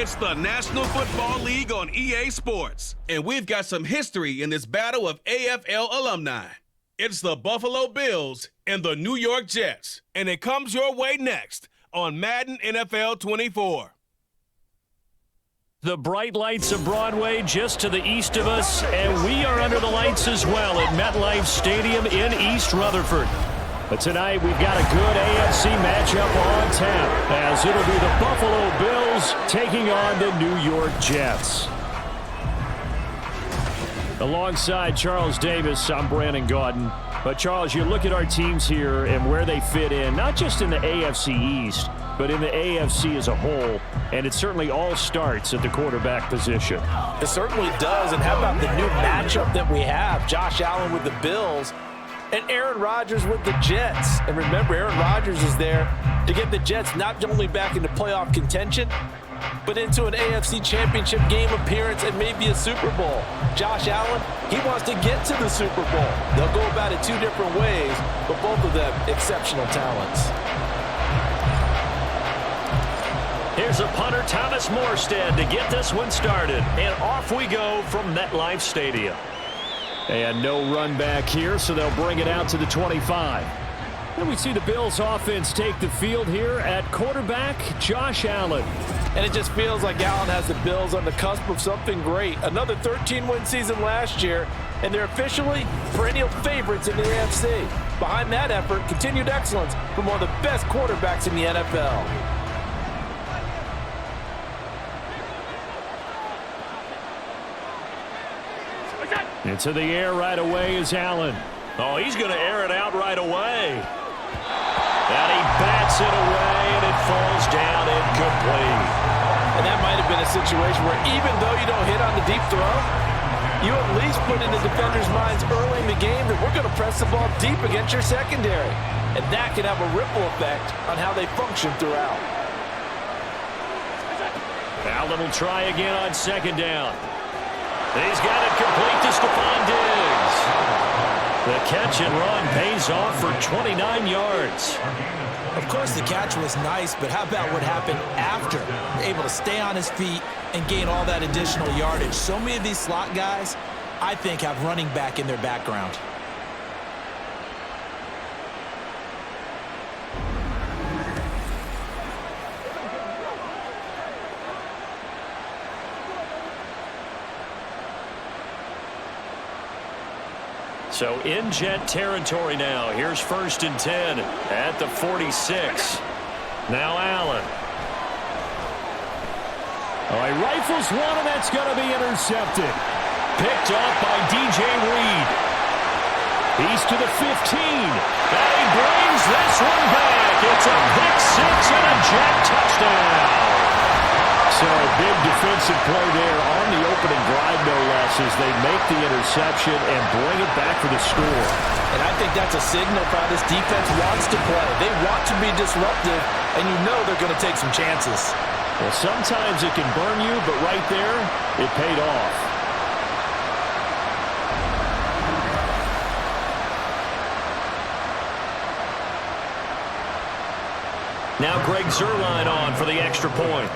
It's the National Football League on EA Sports, and we've got some history in this battle of AFL alumni. It's the Buffalo Bills and the New York Jets, and it comes your way next on Madden NFL 24. The bright lights of Broadway just to the east of us, and we are under the lights as well at MetLife Stadium in East Rutherford. But tonight we've got a good AFC matchup on tap, as it'll be the Buffalo Bills taking on the New York Jets. Alongside Charles Davis, I'm Brandon Gaudin. But Charles, you look at our teams here and where they fit in, not just in the AFC East, but in the AFC as a whole, and it certainly all starts at the quarterback position. It certainly does, and how about the new matchup that we have? Josh Allen with the Bills and Aaron Rodgers with the Jets. And remember, Aaron Rodgers is there to get the Jets not only back into playoff contention, but into an AFC Championship game appearance and maybe a Super Bowl. Josh Allen, he wants to get to the Super Bowl. They'll go about it two different ways, but both of them exceptional talents. Here's a punter, Thomas Morstead, to get this one started. And off we go from MetLife Stadium. And no run back here, so they'll bring it out to the 25. Then we see the Bills offense take the field here at quarterback, Josh Allen. And it just feels like Allen has the Bills on the cusp of something great. Another 13-win season last year, and they're officially perennial favorites in the AFC. Behind that effort, continued excellence from one of the best quarterbacks in the NFL. Into the air right away is Allen. Oh, he's going to air it out right away. And he bats it away, and it falls down incomplete. And that might have been a situation where even though you don't hit on the deep throw, you at least put in the defender's minds early in the game that we're going to press the ball deep against your secondary. And that can have a ripple effect on how they function throughout. Allen will try again on second down. He's got it complete to Stephon Diggs. The catch and run pays off for 29 yards. Of course, the catch was nice, but how about what happened after? Able to stay on his feet and gain all that additional yardage. So many of these slot guys, I think, have running back in their background. So in Jet territory now. Here's 1st and 10 at the 46. Now Allen. Oh, he rifles one, and that's going to be intercepted. Picked up by DJ Reed. He's to the 15. And he brings this one back. It's a pick six and a Jet touchdown. So big defensive play there on the opening drive, no less, as they make the interception and bring it back for the score. And I think that's a signal for how this defense wants to play. They want to be disruptive, and you know they're going to take some chances. Well, sometimes it can burn you, but right there, it paid off. Now Greg Zuerlein on for the extra point.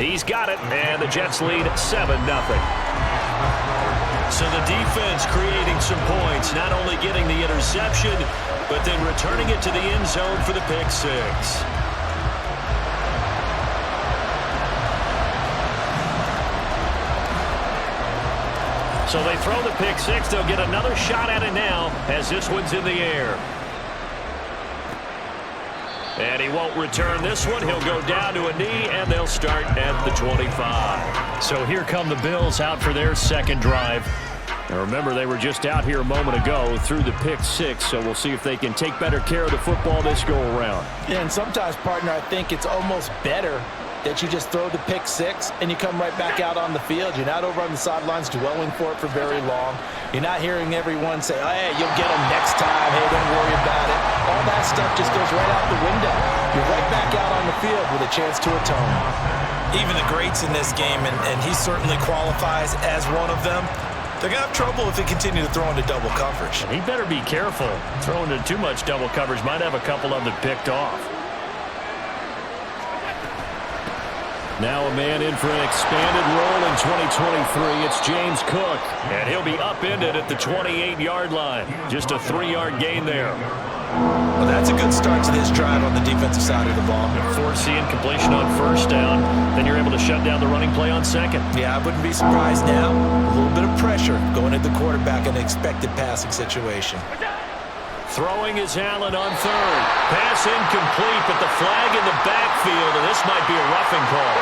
He's got it, and the Jets lead 7-0. So the defense creating some points, not only getting the interception, but then returning it to the end zone for the pick six. So they throw the pick six. They'll get another shot at it now as this one's in the air. And he won't return this one. He'll go down to a knee, and they'll start at the 25. So here come the Bills out for their second drive. Now remember, they were just out here a moment ago through the pick six, so we'll see if they can take better care of the football this go around. Yeah, and sometimes, partner, I think it's almost better that you just throw the pick six and you come right back out on the field. You're not over on the sidelines dwelling for it for very long. You're not hearing everyone say, oh, hey, you'll get them next time. Hey, don't worry about it. All that stuff just goes right out the window. You're right back out on the field with a chance to atone. Even the greats in this game, and he certainly qualifies as one of them, They're going to have trouble if they continue to throw into double coverage. He better be careful. Throwing into too much double coverage might have a couple of them picked off. Now a man in for an expanded role in 2023. It's James Cook. And he'll be upended at the 28-yard line. Just a 3-yard gain there. Well, that's a good start to this drive on the defensive side of the ball. Forcing completion on first down. Then you're able to shut down the running play on second. Yeah, I wouldn't be surprised now. A little bit of pressure going at the quarterback in an expected passing situation. Throwing is Allen on third. Pass incomplete, but the flag in the backfield, and this might be a roughing call.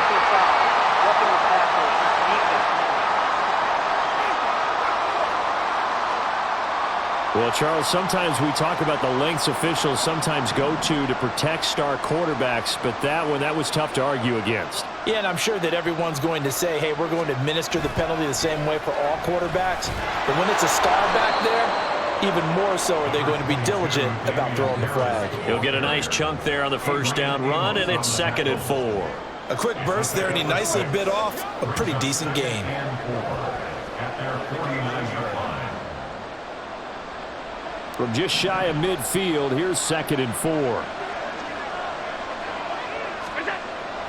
Well, Charles, sometimes we talk about the lengths officials sometimes go to protect star quarterbacks, but that was tough to argue against. Yeah, and I'm sure that everyone's going to say, hey, we're going to administer the penalty the same way for all quarterbacks. But when it's a star back there, even more so are they going to be diligent about throwing the flag. He'll get a nice chunk there on the first down run, and it's 2nd and 4. A quick burst there, and he nicely bit off a pretty decent gain. From just shy of midfield, here's 2nd and 4.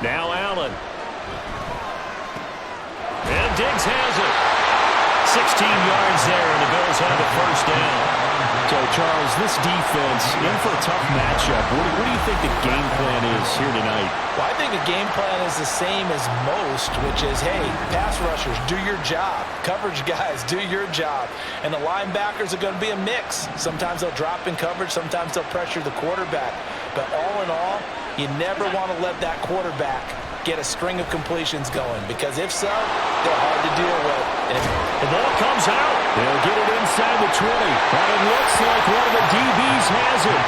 Now Allen. And Diggs has it. 16 yards there, and the Bills have the first down. So, Charles, this defense, in for a tough matchup. What do you think the game plan is here tonight? Well, I think the game plan is the same as most, which is, hey, pass rushers, do your job. Coverage guys, do your job. And the linebackers are going to be a mix. Sometimes they'll drop in coverage. Sometimes they'll pressure the quarterback. But all in all, you never want to let that quarterback get a string of completions going, because if so, they're hard to deal with. And the ball comes out. They'll get it inside the 20. But it looks like one of the DBs has it.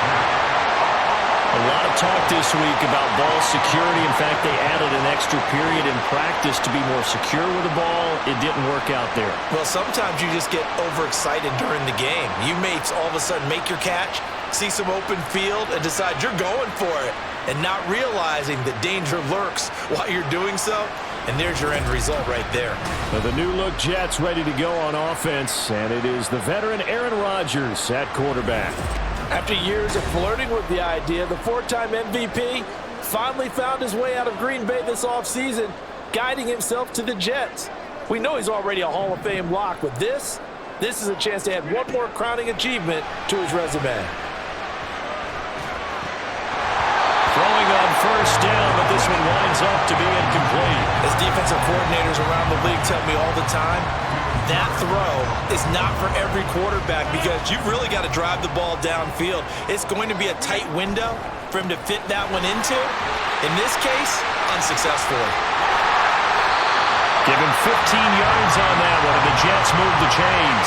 A lot of talk this week about ball security. In fact, they added an extra period in practice to be more secure with the ball. It didn't work out there. Well, sometimes you just get overexcited during the game. You may all of a sudden make your catch, see some open field, and decide you're going for it, and not realizing that danger lurks while you're doing so. And there's your end result right there. Now the new-look Jets ready to go on offense, and it is the veteran Aaron Rodgers at quarterback. After years of flirting with the idea, the 4-time MVP finally found his way out of Green Bay this offseason, guiding himself to the Jets. We know he's already a Hall of Fame lock, but this is a chance to add one more crowning achievement to his resume. Throwing on first down, but this one winds up to be incomplete. As defensive coordinators around the league tell me all the time, that throw is not for every quarterback, because you've really got to drive the ball downfield. It's going to be a tight window for him to fit that one into. In this case, unsuccessfully. Give him 15 yards on that one, and the Jets move the chains.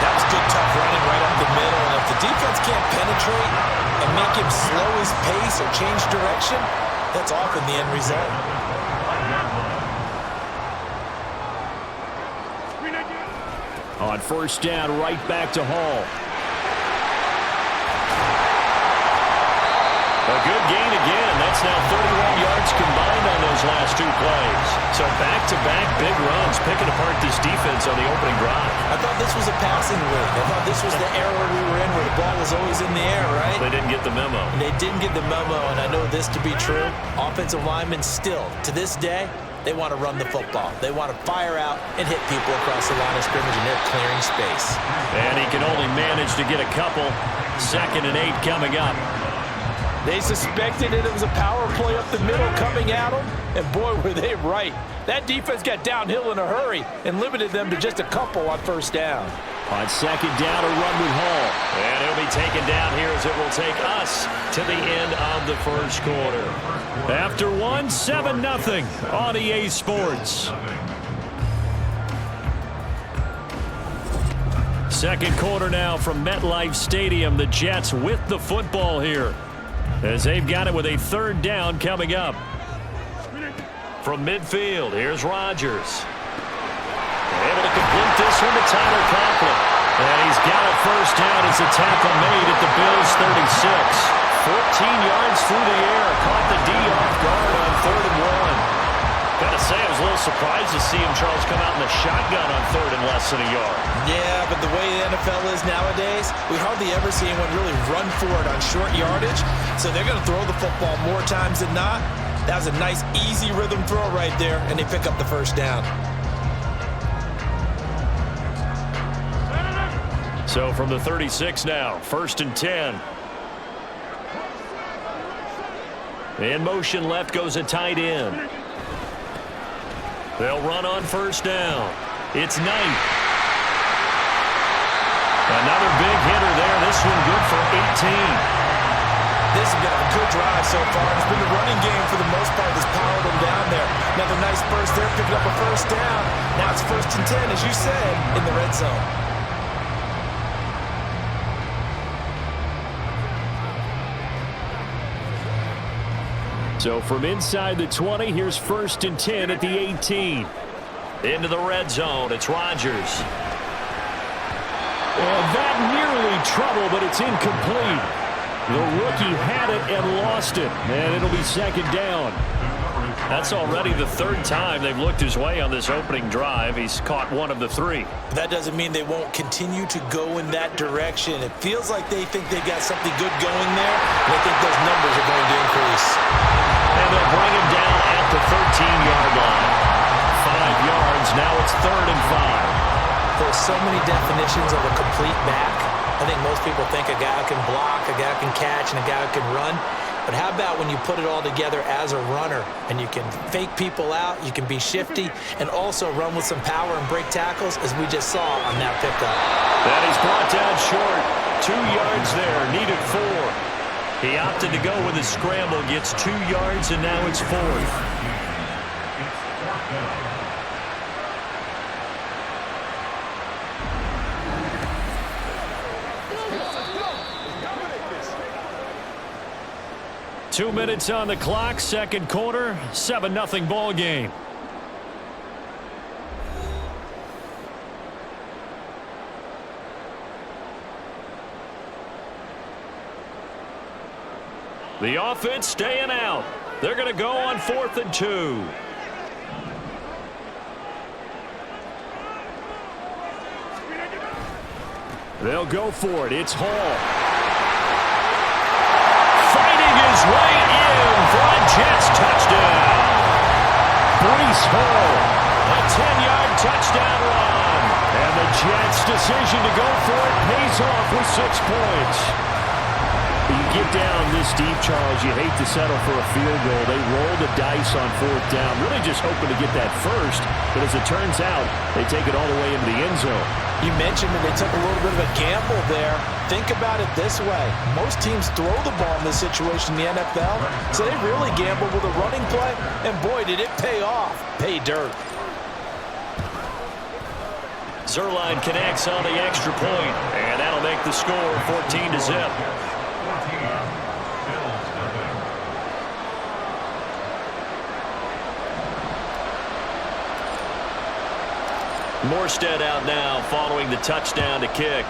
That was good, tough running right up the middle. And if the defense can't penetrate and make him slow his pace or change direction, that's often the end result. On first down, right back to Hall. A good gain again. That's now 31 yards combined on those last 2 plays. So back-to-back big runs, picking apart this defense on the opening drive. I thought this was a passing league. I thought this was the era we were in where the ball was always in the air, right? They didn't get the memo. They didn't get the memo, and I know this to be true. Offensive linemen still, to this day, they want to run the football. They want to fire out and hit people across the line of scrimmage, and they're clearing space. And he can only manage to get a couple. 2nd and 8 coming up. They suspected it was a power play up the middle coming at them, and boy, were they right. That defense got downhill in a hurry and limited them to just a couple on first down. On second down, a run with Hall. And he'll be taken down here as it will take us to the end of the first quarter. After 1, 7-0 on EA Sports. Second quarter now from MetLife Stadium. The Jets with the football here, as they've got it with a 3rd down coming up. From midfield, here's Rodgers. Able to complete this one to Tyler Conklin. And he's got it first down as a tackle made at the Bills' 36. 14 yards through the air. Caught the D off guard on 3rd and 1. Gotta say, I was a little surprised to see him, Charles, come out in the shotgun on 3rd and less than a yard. Yeah, but the way the NFL is nowadays, we hardly ever see anyone really run for it on short yardage. So they're going to throw the football more times than not. That was a nice, easy rhythm throw right there, and they pick up the first down. So from the 36 now, 1st and 10. In motion left goes a tight end. They'll run on 1st down. It's Knight. Another big hitter there. This one good for 18. This has been a good drive so far. It's been the running game for the most part that's powered them down there. Another nice burst there, picking up a first down. Now it's 1st and 10, as you said, in the red zone. So from inside the 20, here's 1st and 10 at the 18. Into the red zone, it's Rodgers. Well, that nearly trouble, but it's incomplete. The rookie had it and lost it, and it'll be 2nd down. That's already the 3rd time they've looked his way on this opening drive. He's caught 1 of the 3. That doesn't mean they won't continue to go in that direction. It feels like they think they got something good going there, and I think those numbers are going to increase. And they'll bring him down at the 13-yard line. 5 yards, now it's 3rd and 5. There's so many definitions of a complete back. I think most people think a guy can block, a guy can catch, and a guy can run. But how about when you put it all together as a runner and you can fake people out, you can be shifty, and also run with some power and break tackles, as we just saw on that pickup. That is brought down short. 2 yards there, needed 4. He opted to go with a scramble, gets 2 yards, and now it's 4th. Two minutes on the clock, 2nd quarter, 7-0 ball game. The offense staying out. They're going to go on 4th and 2. They'll go for it. It's Hall. His way in for a Jets touchdown. Breece Hall, a 10-yard touchdown run. And the Jets' decision to go for it pays off with 6 points. You get down this deep, Charles, you hate to settle for a field goal. They roll the dice on 4th down, really just hoping to get that first. But as it turns out, they take it all the way into the end zone. You mentioned that they took a little bit of a gamble there. Think about it this way. Most teams throw the ball in this situation in the NFL, so they really gamble with a running play, and boy, did it pay off. Pay dirt. Zerline connects on the extra point, and that'll make the score 14-0. Morstead out now following the touchdown to kick.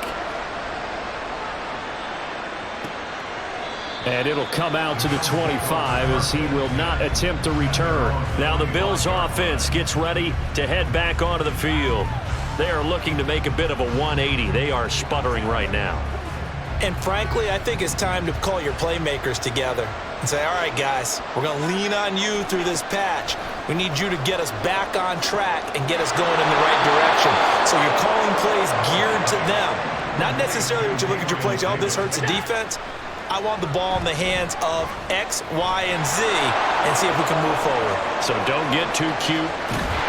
And it'll come out to the 25 as he will not attempt to return. Now the Bills offense gets ready to head back onto the field. They are looking to make a bit of a 180. They are sputtering right now. And frankly, I think it's time to call your playmakers together and say, all right, guys, we're going to lean on you through this patch. We need you to get us back on track and get us going in the right direction. So you're calling plays geared to them. Not necessarily when you look at your plays, oh, this hurts the defense. I want the ball in the hands of X, Y, and Z and see if we can move forward. So don't get too cute.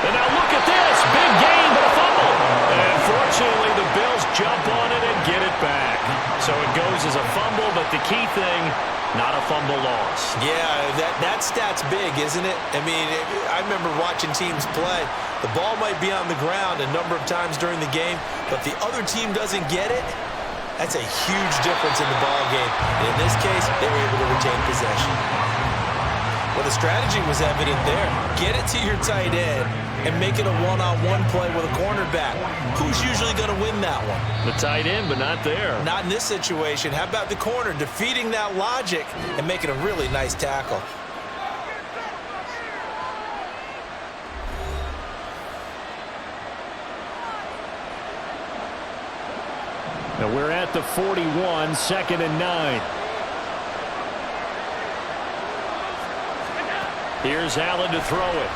And now look at this. Big gain, but a fumble. And fortunately, the Bills jump on it and get it back. So it goes as a fumble, but the key thing, not a fumble loss. Yeah, that stat's big, isn't it? I mean, I remember watching teams play. The ball might be on the ground a number of times during the game, but if the other team doesn't get it, that's a huge difference in the ball game. And in this case, they were able to retain possession. Well, the strategy was evident there. Get it to your tight end and make it a one-on-one play with a cornerback. Who's usually going to win that one? The tight end, but not there. Not in this situation. How about the corner defeating that logic and making a really nice tackle? And we're at the 41, 2nd and 9. Here's Allen to throw it.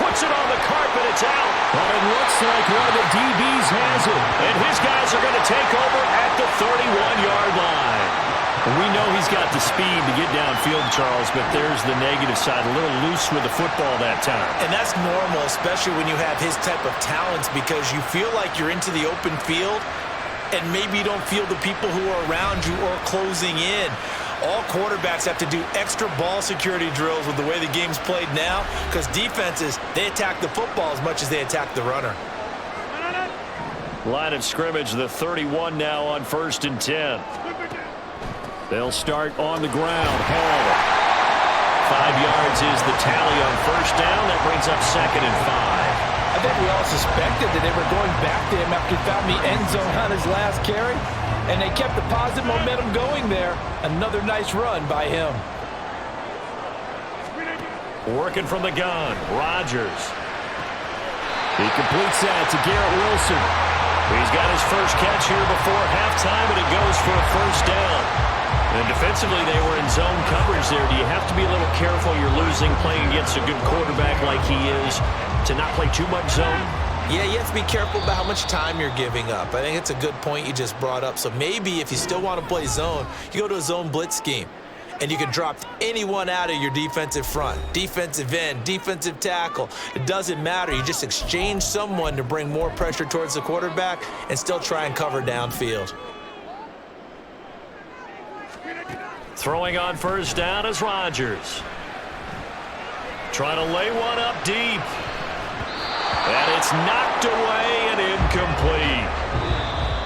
Puts it on the carpet. It's out. Well, it looks like one of the DBs has it. And his guys are going to take over at the 31-yard line. We know he's got the speed to get downfield, Charles, but there's the negative side. A little loose with the football that time. And that's normal, especially when you have his type of talents, because you feel like you're into the open field and maybe you don't feel the people who are around you or closing in. All quarterbacks have to do extra ball security drills with the way the game's played now, because defenses, they attack the football as much as they attack the runner. Line of scrimmage, the 31 now on 1st and 10. They'll start on the ground. Hall. 5 yards is the tally on 1st down. That brings up 2nd and 5. I think we all suspected that they were going back to him after he found the end zone on his last carry, and they kept the positive momentum going there. Another nice run by him. Working from the gun, Rodgers. He completes that to Garrett Wilson. He's got his first catch here before halftime, and it goes for a 1st down. And defensively, they were in zone coverage there. Do you have to be a little careful? You're losing, playing against a good quarterback like he is, to not play too much zone? Yeah, you have to be careful about how much time you're giving up. I think it's a good point you just brought up. So maybe if you still want to play zone, you go to a zone blitz scheme. And you can drop anyone out of your defensive front, defensive end, defensive tackle. It doesn't matter. You just exchange someone to bring more pressure towards the quarterback and still try and cover downfield. Throwing on 1st down is Rodgers. Trying to lay one up deep. And it's knocked away and incomplete.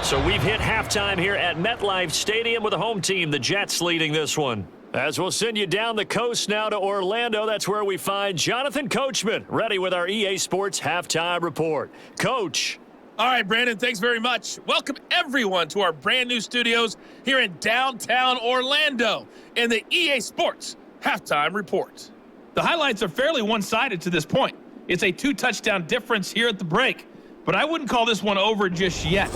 So we've hit halftime here at MetLife Stadium with the home team, the Jets, leading this one. As we'll send you down the coast now to Orlando, that's where we find Jonathan Coachman, ready with our EA Sports Halftime Report. Coach. All right, Brandon, thanks very much. Welcome, everyone, to our brand-new studios here in downtown Orlando in the EA Sports Halftime Report. The highlights are fairly one-sided to this point. It's a 2-touchdown difference here at the break, but I wouldn't call this one over just yet.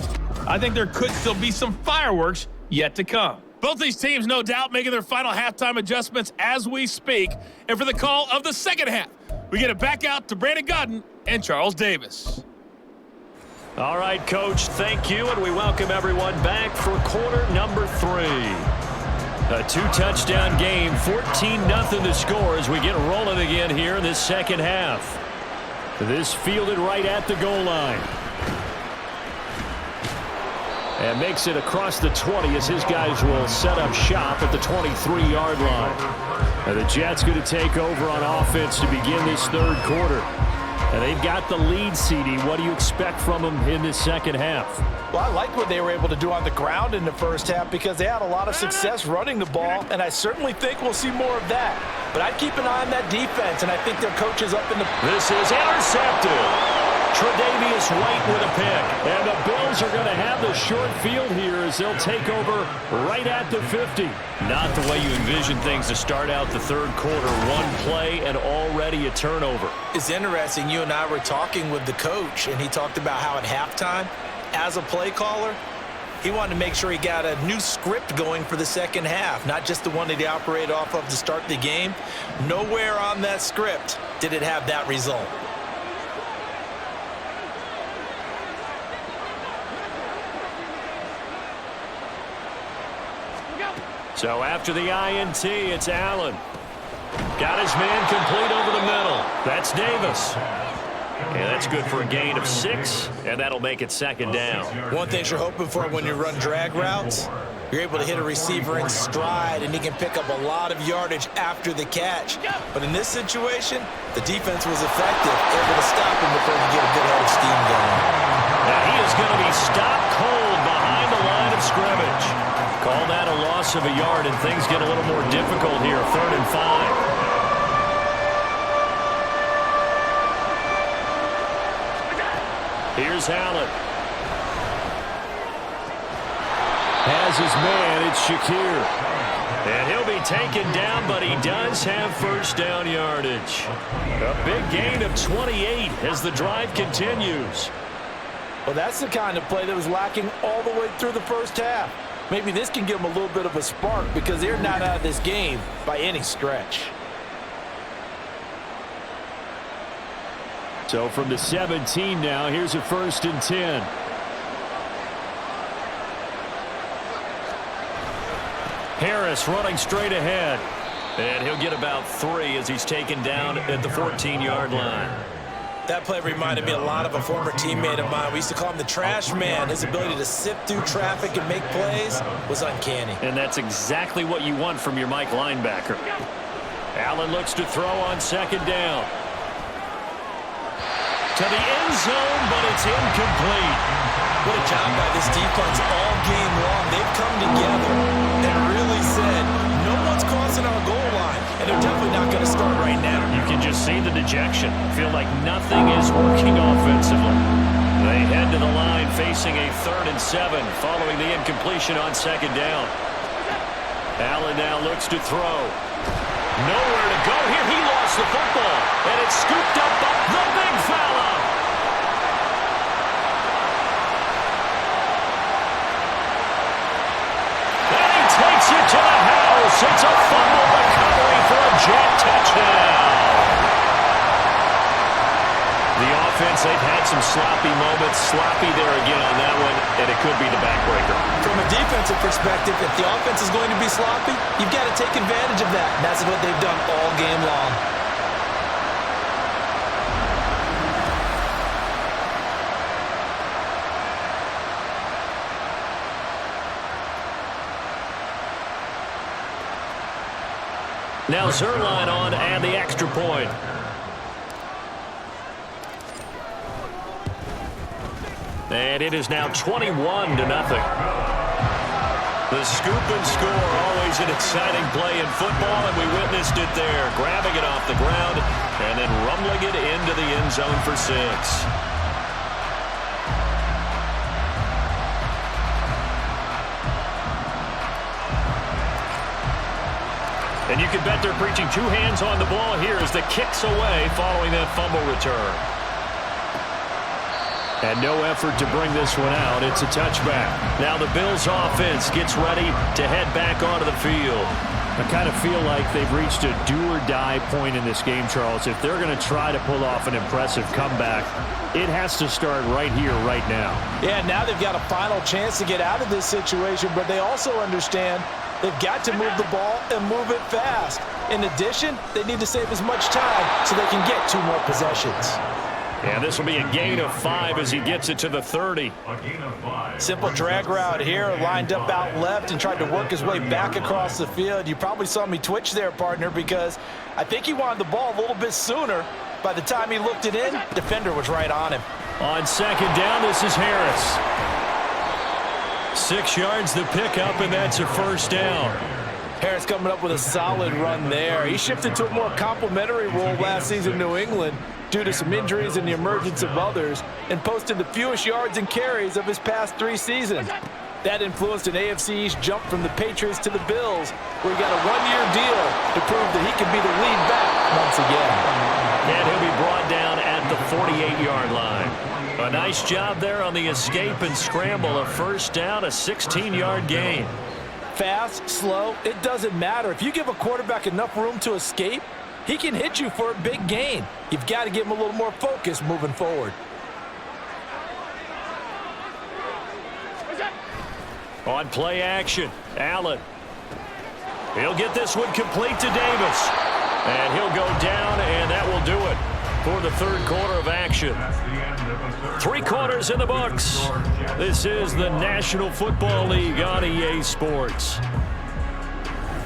I think there could still be some fireworks yet to come. Both these teams, no doubt, making their final halftime adjustments as we speak. And for the call of the second half, we get it back out to Brandon Godden and Charles Davis. All right, Coach, thank you, and we welcome everyone back for quarter number 3. A 2-touchdown game, 14-0 the score as we get rolling again here in this second half. This fielded right at the goal line. And makes it across the 20 as his guys will set up shop at the 23-yard line. And the Jets going to take over on offense to begin this 3rd quarter. And they've got the lead, CD. What do you expect from them in this second half? Well, I like what they were able to do on the ground in the first half because they had a lot of success running the ball, and I certainly think we'll see more of that. But I'd keep an eye on that defense, and I think their coach is up in the... This is intercepted. Tre'Davious White with a pick. And the Bills are going to have the short field here as they'll take over right at the 50. Not the way you envision things to start out the 3rd quarter. One play and already a turnover. It's interesting. You and I were talking with the coach, and he talked about how at halftime, as a play caller, he wanted to make sure he got a new script going for the second half, not just the one that he operated off of to start the game. Nowhere on that script did it have that result. So after the INT, it's Allen. Got his man complete over the middle. That's Davis. And that's good for a gain of 6, and that'll make it 2nd down. One thing you're hoping for when you run drag routes, you're able to hit a receiver in stride, and he can pick up a lot of yardage after the catch. But in this situation, the defense was effective, able to stop him before he get a good head of steam going. Now he is going to be stopped cold behind the line of scrimmage. Call that a loss of a yard, and things get a little more difficult here. 3rd and 5. Here's Allen. Has his man, it's Shakir. And he'll be taken down, but he does have 1st down yardage. A big gain of 28 as the drive continues. Well, that's the kind of play that was lacking all the way through the first half. Maybe this can give them a little bit of a spark because they're not out of this game by any stretch. So from the 17 now, here's a 1st and 10. Harris running straight ahead. And he'll get about 3 as he's taken down at the 14-yard line. That play reminded me a lot of a former teammate of mine. We used to call him the trash man. His ability to sift through traffic and make plays was uncanny. And that's exactly what you want from your Mike linebacker. Allen looks to throw on 2nd down. To the end zone, but it's incomplete. What a job by this defense all game long. They've come together and really said, no one's crossing our goal line, and they're definitely not going to start right now. You can just see the dejection. Feel like nothing is working offensively. They head to the line facing a 3rd and 7 following the incompletion on 2nd down. Allen now looks to throw. Nowhere to go here. He lost the football, and it's scooped up by the big fella. And he takes it to the house. It's a fumble recovery for a Jet touchdown. The offense, they've had some sloppy moments. Sloppy there again on that one, and it could be the backbreaker. From a defensive perspective, if the offense is going to be sloppy, you've got to take advantage of that. And that's what they've done all game long. Now Zerline on and the extra point. And it is now 21-0. The scoop and score, always an exciting play in football, and we witnessed it there, grabbing it off the ground and then rumbling it into the end zone for 6. And you can bet they're preaching 2 hands on the ball here as the kick's away following that fumble return. And no effort to bring this one out. It's a touchback. Now the Bills offense gets ready to head back onto the field. I kind of feel like they've reached a do-or-die point in this game, Charles. If they're going to try to pull off an impressive comeback, it has to start right here, right now. Yeah, now they've got a final chance to get out of this situation, but they also understand they've got to move the ball and move it fast. In addition, they need to save as much time so they can get 2 more possessions. And this will be a gain of 5 as he gets it to the 30. Simple drag route here, lined up out left and tried to work his way back across the field. You probably saw me twitch there, partner, because I think he wanted the ball a little bit sooner. By the time he looked it in, defender was right on him. On 2nd down, this is Harris. 6 yards the pickup, and that's a 1st down. Harris coming up with a solid run there. He shifted to a more complimentary role last season in New England due to some injuries and the emergence of others, and posted the fewest yards and carries of his past 3 seasons. That influenced an AFC East jump from the Patriots to the Bills, where he got a 1-year deal to prove that he can be the lead back once again. And he'll be brought down at the 48-yard line. A nice job there on the escape and scramble. A 1st down, a 16-yard gain. Fast, slow, it doesn't matter. If you give a quarterback enough room to escape, he can hit you for a big gain. You've got to give him a little more focus moving forward. On play action, Allen. He'll get this one complete to Davis. And he'll go down, and that will do it for the 3rd quarter of action. 3 quarters in the books. This is the National Football League on EA Sports.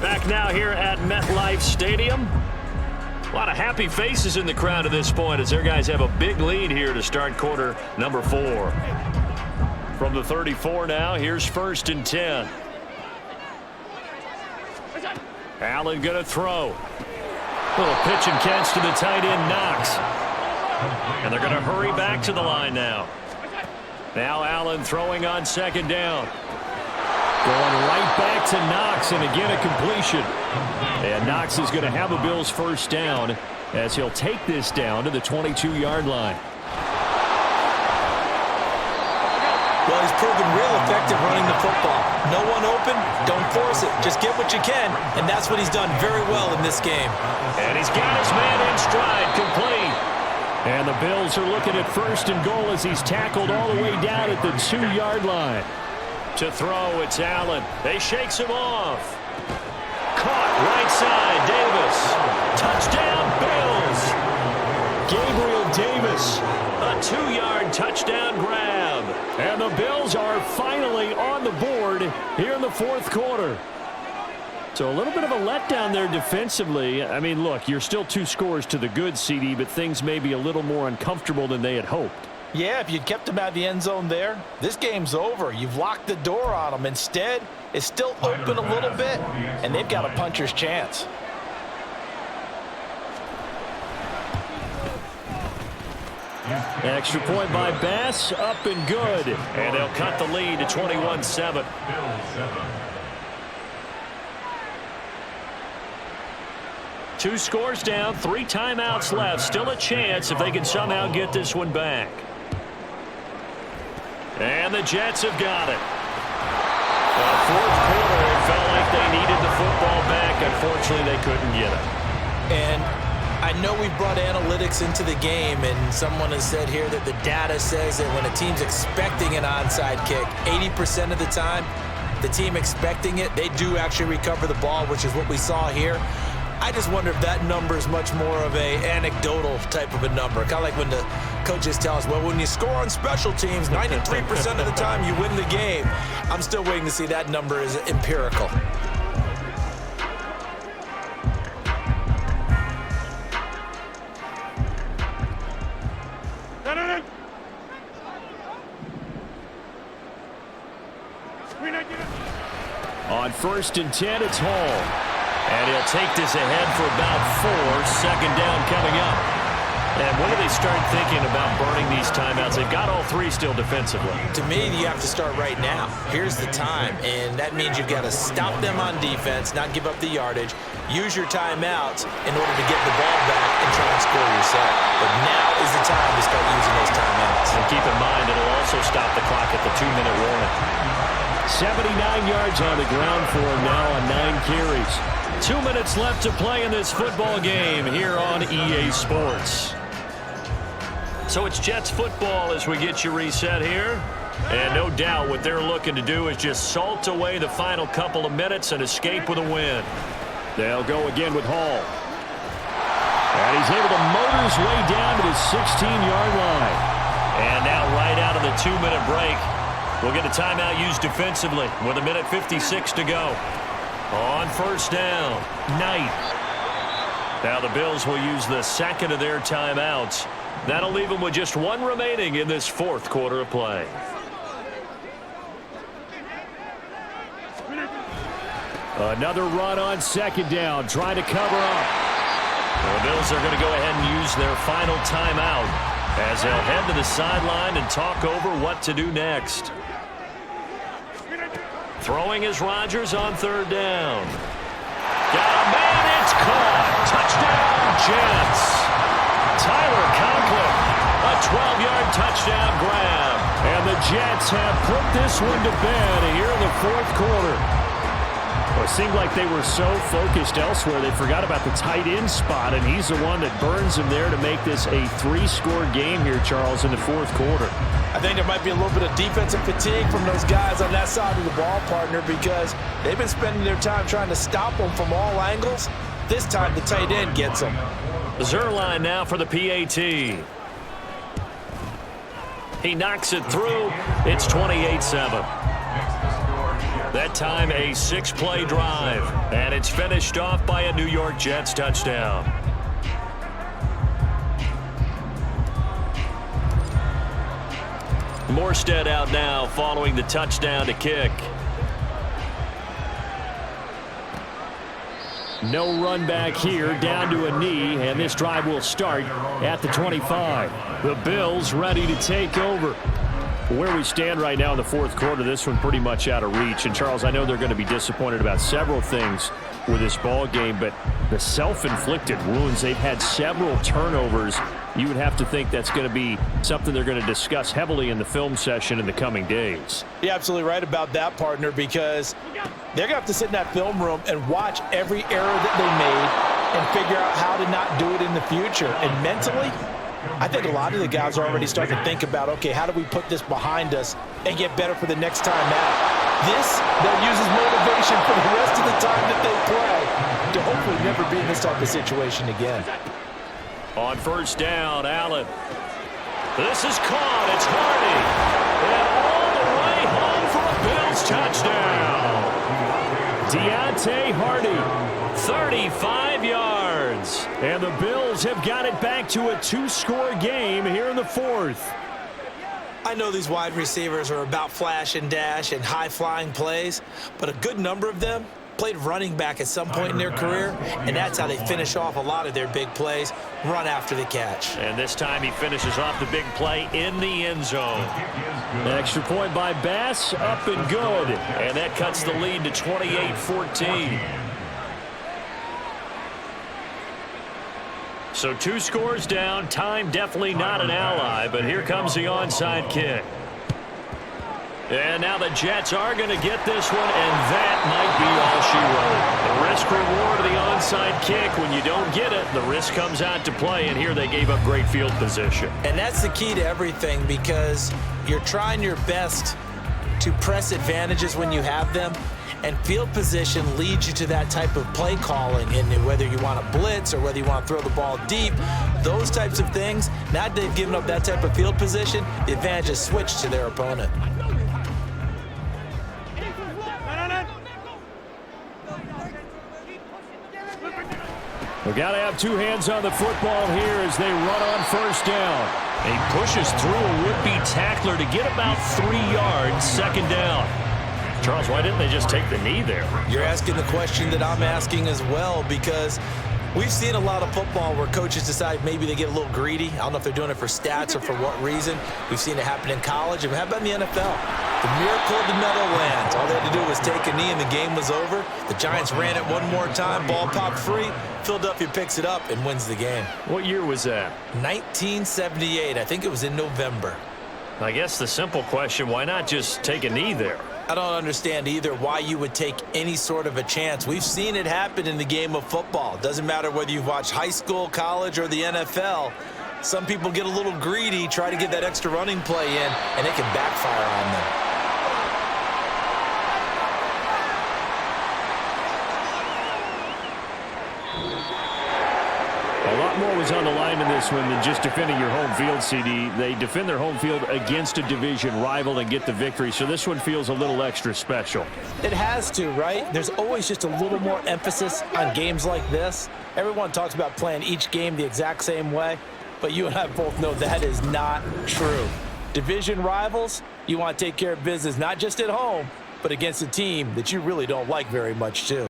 Back now here at MetLife Stadium. A lot of happy faces in the crowd at this point as their guys have a big lead here to start quarter number 4. From the 34 now, here's 1st and 10. Allen going to throw. Little pitch and catch to the tight end, Knox. And they're going to hurry back to the line now. Now Allen throwing on 2nd down. Going right back to Knox, and again a completion. And Knox is going to have a Bills 1st down as he'll take this down to the 22-yard line. proven real effective running the football. No one open, don't force it. Just get what you can, and that's what he's done very well in this game. And he's got his man in stride, complete. And the Bills are looking at 1st and goal as he's tackled all the way down at the 2-yard line. To throw, it's Allen. They shakes him off. Caught right side, Davis. Touchdown, Bills. Gabriel Davis, a 2-yard touchdown grab. And the Bills are finally on the board here in the 4th quarter. So a little bit of a letdown there defensively. I mean, look, you're still 2 scores to the good, CD, but things may be a little more uncomfortable than they had hoped. Yeah, if you'd kept him out of the end zone there, this game's over. You've locked the door on him. Instead, it's still open a little bit, and they've got a puncher's chance. Extra point by Bass, up and good. And they'll cut the lead to 21-7. 2 scores down, 3 timeouts left. Still a chance if they can somehow get this one back. And the Jets have got it. The 4th quarter, it felt like they needed the football back. Unfortunately, they couldn't get it. And I know we brought analytics into the game, and someone has said here that the data says that when a team's expecting an onside kick, 80% of the time, the team expecting it, they do actually recover the ball, which is what we saw here. I just wonder if that number is much more of a anecdotal type of a number. Kind of like when the coaches tell us, well, when you score on special teams, 93% of the time you win the game. I'm still waiting to see that number is empirical. On 1st and 10, it's Hall. And he'll take this ahead for about 4. 2nd down coming up. And when do they start thinking about burning these timeouts? They've got all 3 still defensively. To me, you have to start right now. Here's the time, and that means you've got to stop them on defense, not give up the yardage, use your timeouts in order to get the ball back and try and score yourself. But now is the time to start using those timeouts. And keep in mind, it'll also stop the clock at the 2-minute warning. 79 yards on the ground for him now on 9 carries. 2 minutes left to play in this football game here on EA Sports. So it's Jets football as we get you reset here. And no doubt what they're looking to do is just salt away the final couple of minutes and escape with a win. They'll go again with Hall. And he's able to motor his way down to the 16-yard line. And now right out of the 2-minute break, we'll get a timeout used defensively with 1:56 to go. On 1st down, Knight. Now the Bills will use the 2nd of their timeouts. That'll leave them with just 1 remaining in this 4th quarter of play. Another run on 2nd down, trying to cover up. Well, the Bills are going to go ahead and use their final timeout as they'll head to the sideline and talk over what to do next. Throwing is Rodgers on 3rd down. Got a man, it's caught. Touchdown, Jets. Tyler Conklin, a 12-yard touchdown grab. And the Jets have put this one to bed here in the 4th quarter. Well, it seemed like they were so focused elsewhere they forgot about the tight end spot, and he's the one that burns them there to make this a 3-score game here, Charles, in the 4th quarter. I think there might be a little bit of defensive fatigue from those guys on that side of the ball, partner, because they've been spending their time trying to stop them from all angles. This time the tight end gets them. Zerline now for the PAT. He knocks it through. It's 28-7. That time a 6-play drive, and it's finished off by a New York Jets touchdown. Morstead out now following the touchdown to kick. No run back here, down to a knee, and this drive will start at the 25. The Bills ready to take over. Where we stand right now in the 4th quarter, this one pretty much out of reach. And, Charles, I know they're going to be disappointed about several things with this ball game, but the self-inflicted wounds, they've had several turnovers you would have to think that's going to be something they're going to discuss heavily in the film session in the coming days. You're absolutely right about that, partner, because they're going to have to sit in that film room and watch every error that they made and figure out how to not do it in the future. And mentally, I think a lot of the guys are already starting to think about, okay, how do we put this behind us and get better for the next time out? This, they'll use as motivation for the rest of the time that they play to hopefully never be in this type of situation again. On first down, Allen. This is caught. It's Hardy. And all the way home for a Bills touchdown. Deontay Hardy, 35 yards. And the Bills have got it back to a 2-score game here in the fourth. I know these wide receivers are about flash and dash and high-flying plays, but a good number of them played running back at some point in their career, and that's how they finish off a lot of their big plays, run after the catch. And this time he finishes off the big play in the end zone. An extra point by Bass, up and good. And that cuts the lead to 28-14. So 2 scores down. Time definitely not an ally, but here comes the onside kick. And now the Jets are going to get this one, and that might be all she wrote. The risk-reward of the onside kick. When you don't get it, the risk comes out to play, and here they gave up great field position. And that's the key to everything, because you're trying your best to press advantages when you have them, and field position leads you to that type of play calling. And whether you want to blitz or whether you want to throw the ball deep, those types of things, now that they've given up that type of field position, the advantage is switched to their opponent. We've got to have 2 hands on the football here as they run on first down. He pushes through a would-be tackler to get about 3 yards, second down. Charles, why didn't they just take the knee there? You're asking the question that I'm asking as well, because we've seen a lot of football where coaches decide maybe they get a little greedy. I don't know if they're doing it for stats or for what reason. We've seen it happen in college. And how about in the NFL? The miracle of the Meadowlands. All they had to do was take a knee and the game was over. The Giants ran it one more time. Ball popped free. Philadelphia picks it up and wins the game. What year was that? 1978. I think it was in November. I guess the simple question, why not just take a knee there? I don't understand either why you would take any sort of a chance. We've seen it happen in the game of football. Doesn't matter whether you've watched high school, college, or the NFL. Some people get a little greedy, try to get that extra running play in, and it can backfire on them. A lot more was on the line in this one than just defending your home field, CD. They defend their home field against a division rival and get the victory, so this one feels a little extra special. It has to, right? There's always just a little more emphasis on games like this. Everyone talks about playing each game the exact same way, but you and I both know that is not true. Division rivals, you want to take care of business not just at home, but against a team that you really don't like very much, too.